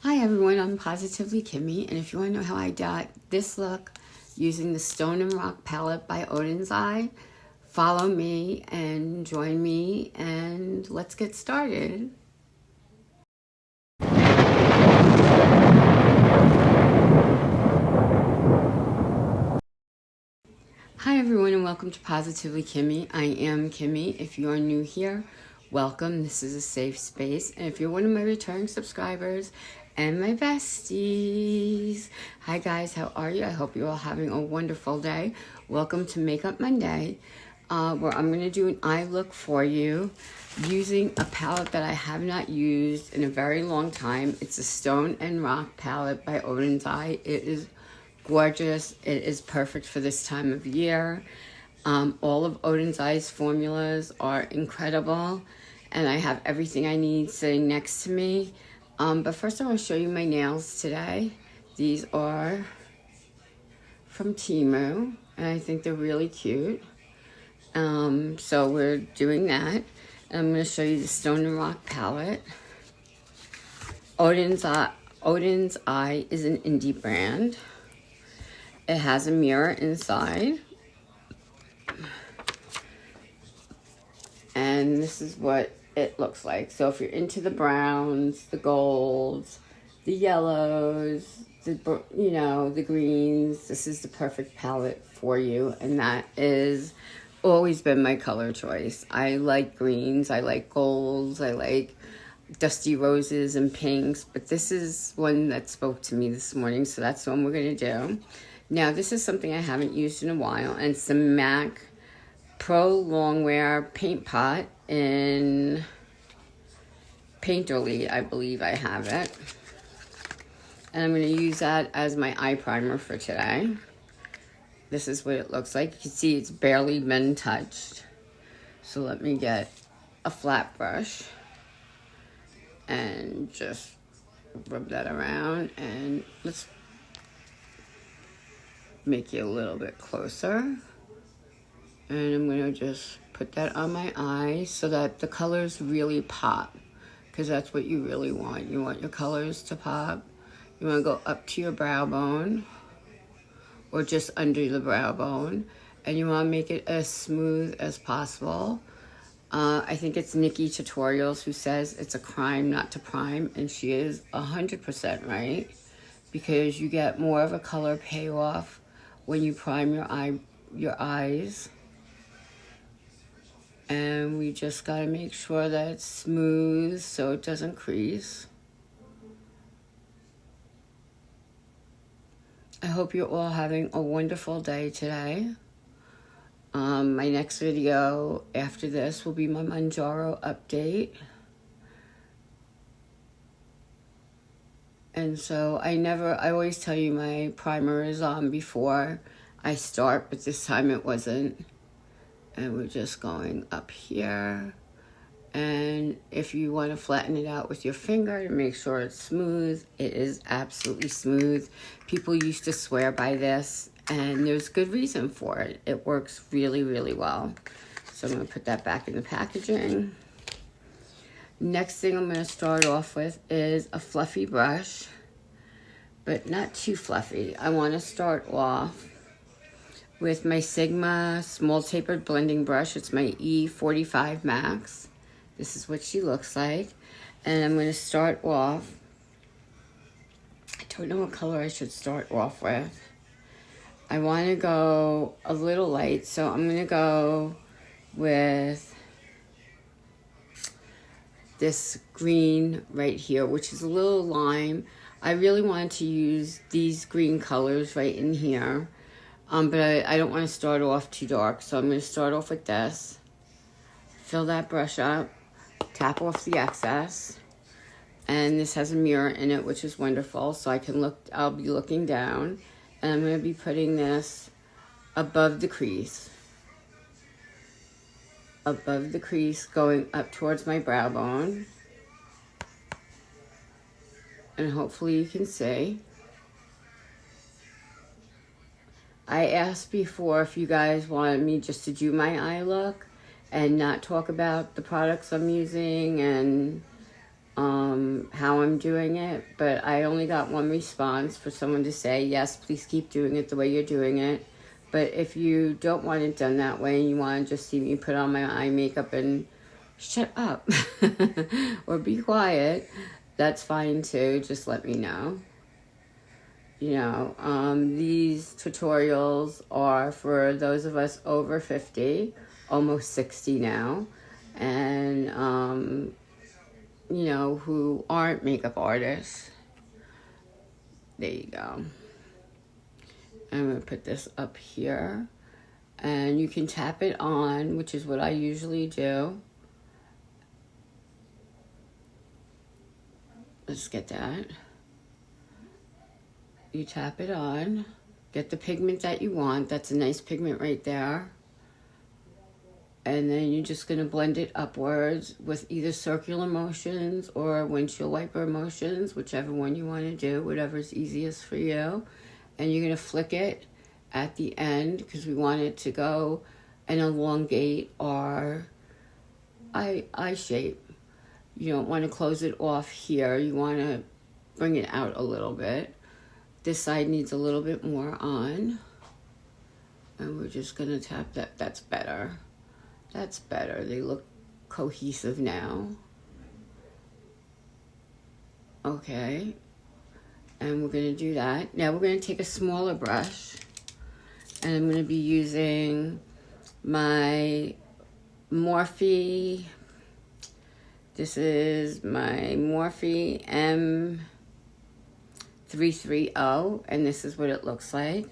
Hi everyone, I'm Positively Kimmie, and if you want to know how I got this look using the Stone and Rock palette by Odenseye, follow me and join me and let's get started. Hi everyone and welcome to Positively Kimmie. I am Kimmie. If you are new here, welcome. This is a safe space. And if you're one of my returning subscribers and my besties, hi guys, how are you? I hope you're all having a wonderful day. Welcome to Makeup Monday, where I'm going to do an eye look for you using a palette that I have not used in a very long time. It's a Stone and Rock palette by Odenseye. It is gorgeous. It is perfect for this time of year. All of Odenseye's formulas are incredible, and I have everything I need sitting next to me. But first I want to show you my nails today. These are from Temu, and I think they're really cute. So we're doing that. And I'm going to show you the Stone and Rock palette. Odenseye is an indie brand. It has a mirror inside. And this is what it looks like. So if you're into the browns, the golds, the yellows, the greens, this is the perfect palette for you. And that is always been my color choice. I like greens, I like golds, I like dusty roses and pinks, but this is one that spoke to me this morning, so that's the one we're going to do. Now, this is something I haven't used in a while, and it's the MAC Pro Longwear Paint Pot in Painterly, I believe I have it. And I'm going to use that as my eye primer for today. This is what it looks like. You can see it's barely been touched. So let me get a flat brush and just rub that around, and let's make it a little bit closer. And I'm going to just put that on my eye so that the colors really pop, because that's what you really want. You want your colors to pop. You want to go up to your brow bone or just under the brow bone, and you want to make it as smooth as possible. I think it's Nikki Tutorials who says it's a crime not to prime, and she is 100% right, because you get more of a color payoff when you prime your eyes. And we just gotta make sure that it's smooth so it doesn't crease. I hope you're all having a wonderful day today. My next video after this will be my Manjaro update. And so I always tell you my primer is on before I start, but this time it wasn't. And we're just going up here. And if you want to flatten it out with your finger to make sure it's smooth, it is absolutely smooth. People used to swear by this, and there's good reason for it. It works really, really well. So I'm going to put that back in the packaging. Next thing I'm going to start off with is a fluffy brush, but not too fluffy. I want to start off with my Sigma small tapered blending brush. It's my E45 Max. This is what she looks like. And I'm going to start off, I don't know what color I should start off with. I want to go a little light, so I'm going to go with this green right here, which is a little lime. I really want to use these green colors right in here. But I don't want to start off too dark, so I'm going to start off with this. Fill that brush up, tap off the excess, and this has a mirror in it, which is wonderful, so I'll be looking down, and I'm going to be putting this above the crease. Above the crease, going up towards my brow bone, and hopefully you can see. I asked before if you guys wanted me just to do my eye look and not talk about the products I'm using and how I'm doing it, but I only got one response for someone to say, yes, please keep doing it the way you're doing it. But if you don't want it done that way and you want to just see me put on my eye makeup and shut up or be quiet, that's fine too. Just let me know. You know, these tutorials are for those of us over 50, almost 60 now, and you know, who aren't makeup artists. There you go. I'm going to put this up here. And you can tap it on, which is what I usually do. Let's get that. You tap it on. Get the pigment that you want. That's a nice pigment right there. And then you're just going to blend it upwards with either circular motions or windshield wiper motions, whichever one you want to do, whatever's easiest for you. And you're going to flick it at the end because we want it to go and elongate our eye shape. You don't want to close it off here. You want to bring it out a little bit. This side needs a little bit more on. And we're just going to tap that. That's better. That's better. They look cohesive now. Okay. And we're going to do that. Now we're going to take a smaller brush. And I'm going to be using my Morphe. This is my Morphe M330. And this is what it looks like.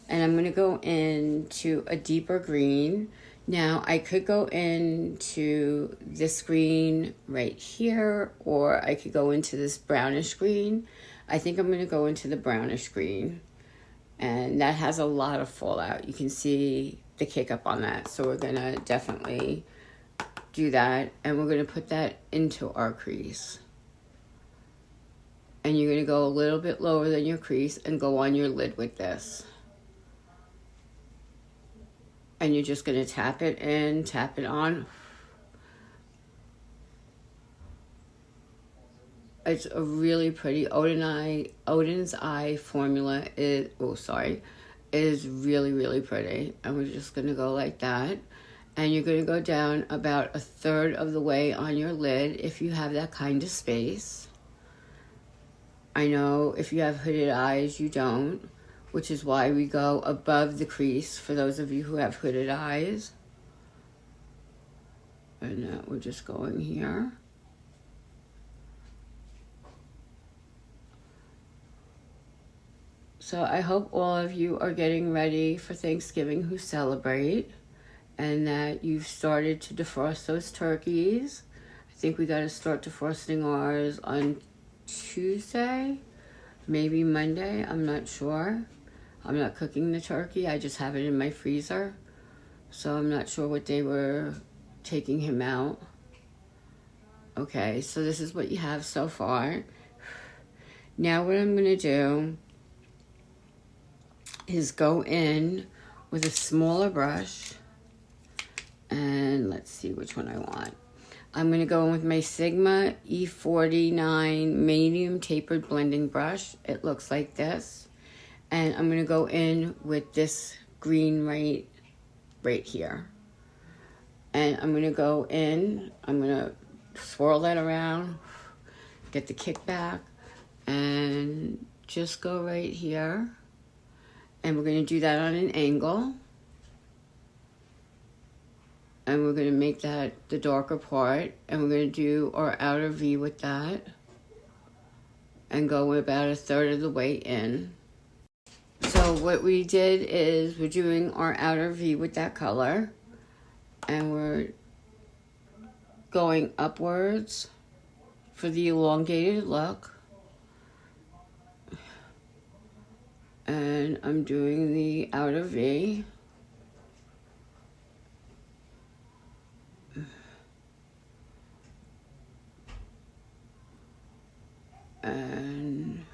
And I'm going to go into a deeper green. Now, I could go into this green right here, or I could go into this brownish green. I think I'm going to go into the brownish green. And that has a lot of fallout. You can see the kick up on that. So we're going to definitely do that. And we're going to put that into our crease. And you're going to go a little bit lower than your crease and go on your lid with this. And you're just going to tap it in, tap it on. It's a really pretty Odens eye formula is really, really pretty. And we're just going to go like that. And you're going to go down about 1/3 of the way on your lid if you have that kind of space. I know if you have hooded eyes, you don't, which is why we go above the crease for those of you who have hooded eyes. And now we're just going here. So I hope all of you are getting ready for Thanksgiving who celebrate, and that you've started to defrost those turkeys. I think we got to start defrosting ours on Tuesday, maybe Monday, I'm not sure. I'm not cooking the turkey, I just have it in my freezer. So I'm not sure what day we're taking him out. Okay, so this is what you have so far. Now what I'm going to do is go in with a smaller brush. And let's see which one I want. I'm going to go in with my Sigma E49 medium tapered blending brush. It looks like this. And I'm going to go in with this green right here. And I'm going to go in. I'm going to swirl that around. Get the kickback. And just go right here. And we're going to do that on an angle. And we're going to make that the darker part. And we're going to do our outer V with that. And go about 1/3 of the way in. So what we did is we're doing our outer V with that color. And we're going upwards for the elongated look. And I'm doing the outer V. And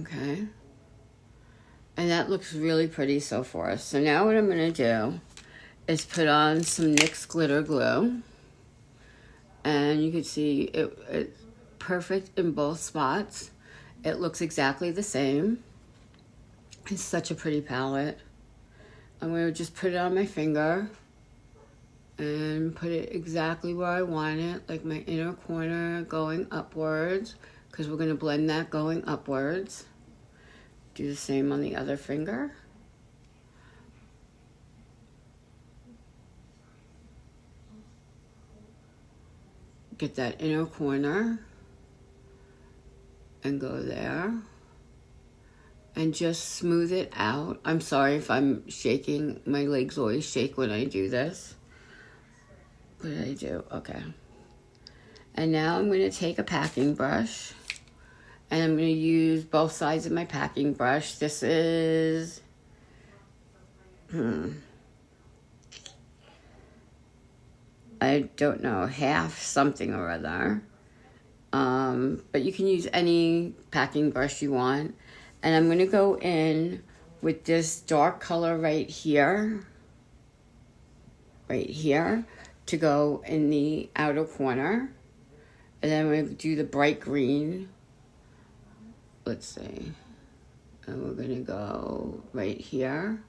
Okay. And that looks really pretty so far. So now what I'm going to do is put on some NYX glitter glue. And you can see it's perfect in both spots. It looks exactly the same. It's such a pretty palette. I'm going to just put it on my finger and put it exactly where I want it, like my inner corner going upwards, because we're going to blend that going upwards. Do the same on the other finger. Get that inner corner and go there. And just smooth it out. I'm sorry if I'm shaking. My legs always shake when I do this. What did I do? Okay. And now I'm going to take a packing brush. And I'm going to use both sides of my packing brush. This is... I don't know, half something or other. But you can use any packing brush you want. And I'm going to go in with this dark color right here, to go in the outer corner. And then we're going to do the bright green. Let's see. And we're going to go right here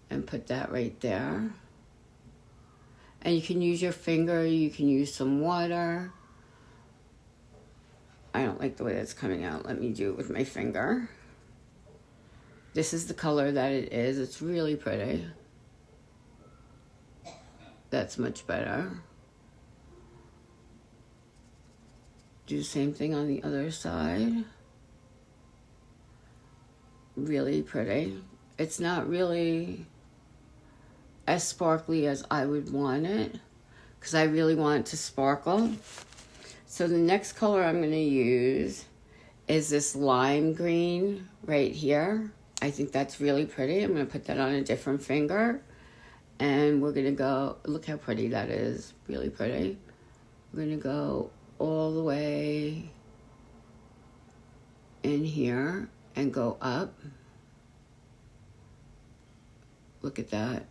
and put that right there. And you can use your finger, you can use some water. I don't like the way that's coming out. Let me do it with my finger. This is the color that it is. It's really pretty. That's much better. Do the same thing on the other side. Really pretty. It's not really as sparkly as I would want it, because I really want it to sparkle. So the next color I'm going to use is this lime green right here. I think that's really pretty. I'm going to put that on a different finger. And we're going to go, look how pretty that is. Really pretty. We're going to go all the way in here and go up. Look at that.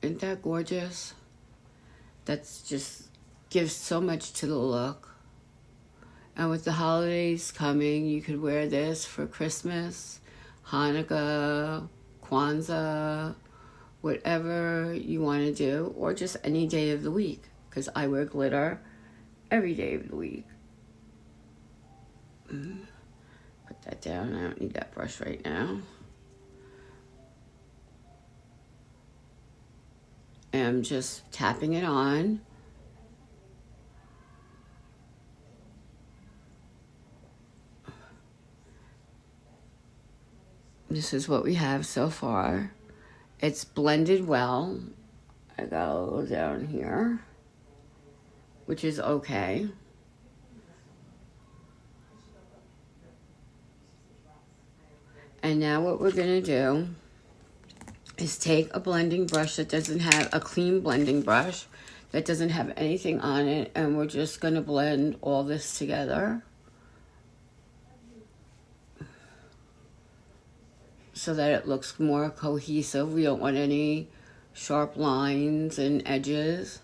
Isn't that gorgeous? That's just gives so much to the look. And with the holidays coming, you could wear this for Christmas, Hanukkah, Kwanzaa, whatever you want to do, or just any day of the week, because I wear glitter every day of the week. Put that down. I don't need that brush right now. And I'm just tapping it on. This is what we have so far. It's blended well. I go down here, which is okay. And now what we're gonna do is take a blending brush that doesn't have a clean blending brush that doesn't have anything on it, and we're just gonna blend all this together so that it looks more cohesive. We don't want any sharp lines and edges.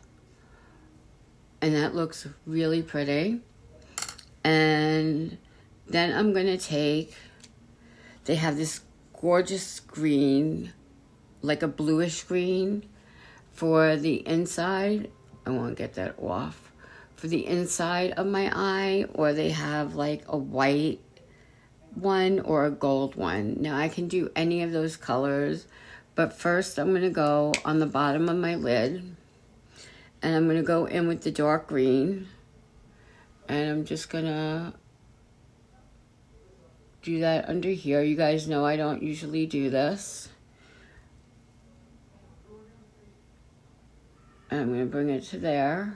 And that looks really pretty. And then I'm gonna take, they have this gorgeous green, like a bluish green for the inside. I want to get that off. For the inside of my eye, or they have like a white one or a gold one. Now I can do any of those colors, but first I'm going to go on the bottom of my lid, and I'm going to go in with the dark green, and I'm just going to do that under here. You guys know I don't usually do this. And I'm going to bring it to there.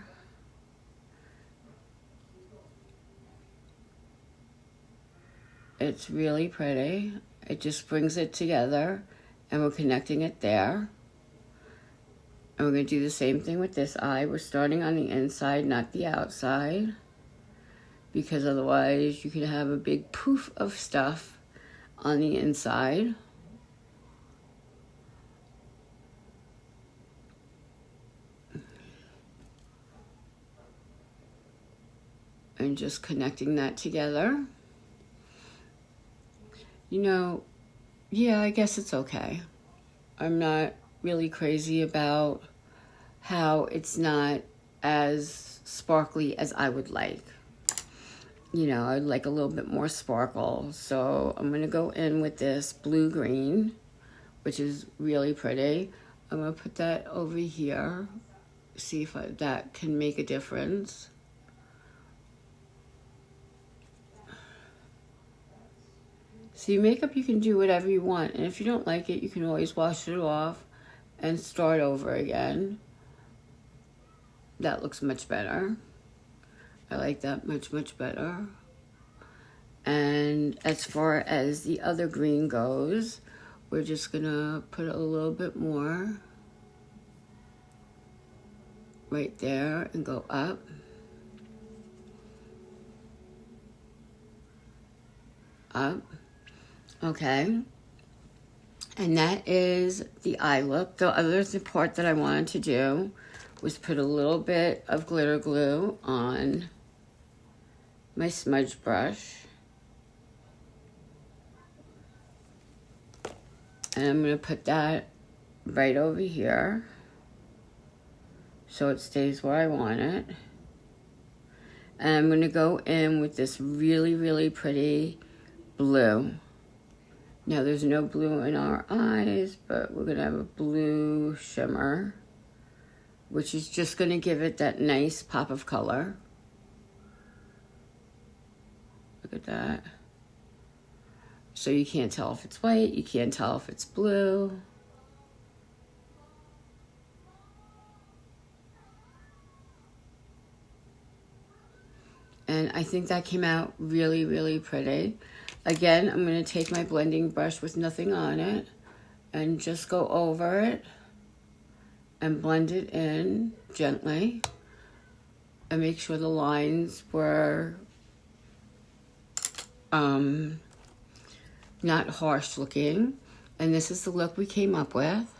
It's really pretty. It just brings it together, and we're connecting it there. And we're going to do the same thing with this eye. We're starting on the inside, not the outside, because otherwise you can have a big poof of stuff on the inside. And just connecting that together. You know, yeah, I guess it's okay. I'm not really crazy about how it's not as sparkly as I would like. You know, I'd like a little bit more sparkle. So I'm going to go in with this blue-green, which is really pretty. I'm going to put that over here. See if that can make a difference. See, makeup, you can do whatever you want. And if you don't like it, you can always wash it off and start over again. That looks much better. I like that much, much better. And as far as the other green goes, we're just going to put a little bit more right there and go up. Up. Okay, and that is the eye look. The other part that I wanted to do was put a little bit of glitter glue on my smudge brush. And I'm going to put that right over here so it stays where I want it. And I'm going to go in with this really, really pretty blue. Now, there's no blue in our eyes, but we're going to have a blue shimmer, which is just going to give it that nice pop of color. Look at that. So you can't tell if it's white, you can't tell if it's blue. And I think that came out really, really pretty. Again, I'm going to take my blending brush with nothing on it and just go over it and blend it in gently and make sure the lines were not harsh looking. And this is the look we came up with.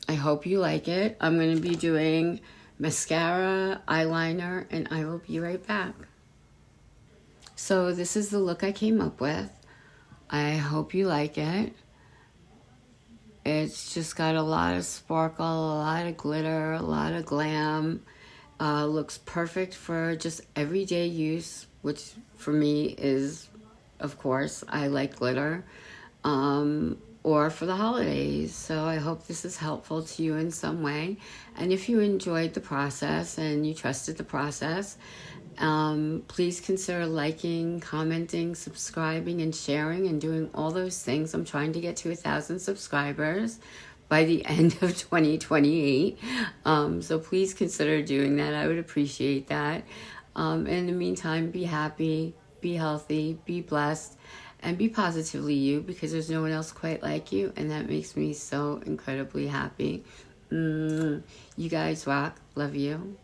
I hope you like it. I'm going to be doing mascara, eyeliner, and I will be right back. So this is the look I came up with. I hope you like it. It's just got a lot of sparkle, a lot of glitter, a lot of glam. Looks perfect for just everyday use, which for me is, of course, I like glitter. Or for the holidays. So I hope this is helpful to you in some way. And if you enjoyed the process and you trusted the process, please consider liking, commenting, subscribing, and sharing, and doing all those things. I'm trying to get to 1,000 subscribers by the end of 2028. So please consider doing that. I would appreciate that. In the meantime, be happy, be healthy, be blessed, and be positively you, because there's no one else quite like you, and that makes me so incredibly happy. You guys rock. Love you.